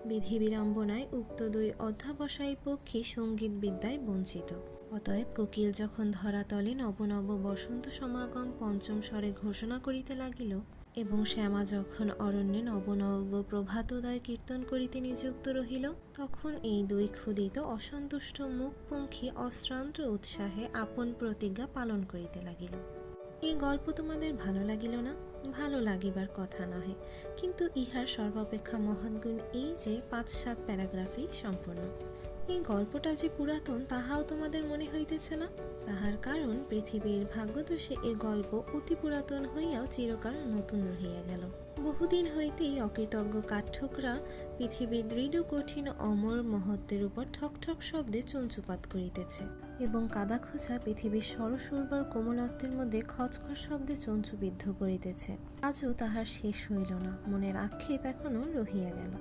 বিধি বিড়ম্বনায় উক্ত দুই অধ্যাবসায়ী পক্ষী সঙ্গীত বিদ্যায় বঞ্চিত। অতএব কোকিল যখন ধরাতলে নব নব বসন্ত সমাগম পঞ্চম স্বরে ঘোষণা করিতে লাগিল, এবং শ্যামা যখন অরণ্যে নব নব প্রভাতোদয় কীর্তন করিতে নিযুক্ত রহিল, তখন এই দুই ক্ষুদিত অসন্তুষ্ট মুখপঙ্খী অশ্রান্ত উৎসাহে আপন প্রতিজ্ঞা পালন করিতে লাগিল। এই গল্প তোমাদের ভালো লাগিল না? ভালো লাগিবার কথা নহে, কিন্তু ইহার সর্বাপেক্ষা মহৎ গুণ এই যে ৫-৭ প্যারাগ্রাফই সম্পূর্ণ। এই গল্পটা যে পুরাতন তাহাও তোমাদের মনে হইতেছে না? তাহার কারণ পৃথিবীর ভাগ্যদোষে এ গল্প অতি পুরাতন হইয়াও চিরকাল নতুন রহিয়া গেল। বহুদিন হইতেই অকৃতজ্ঞ কাঠঠোকরা পৃথিবীর দৃঢ় কঠিন অমর মহত্বের উপর ঠক ঠক শব্দে চঞ্চুপাত করিতেছে, এবং কাদা খোঁচা পৃথিবীর সরস উর্বর কোমলত্বের মধ্যে খচখচ শব্দে চঞ্চুবিদ্ধ করিতেছে। আজও তাহার শেষ হইল না, মনের আক্ষেপ এখনো রহিয়া গেল।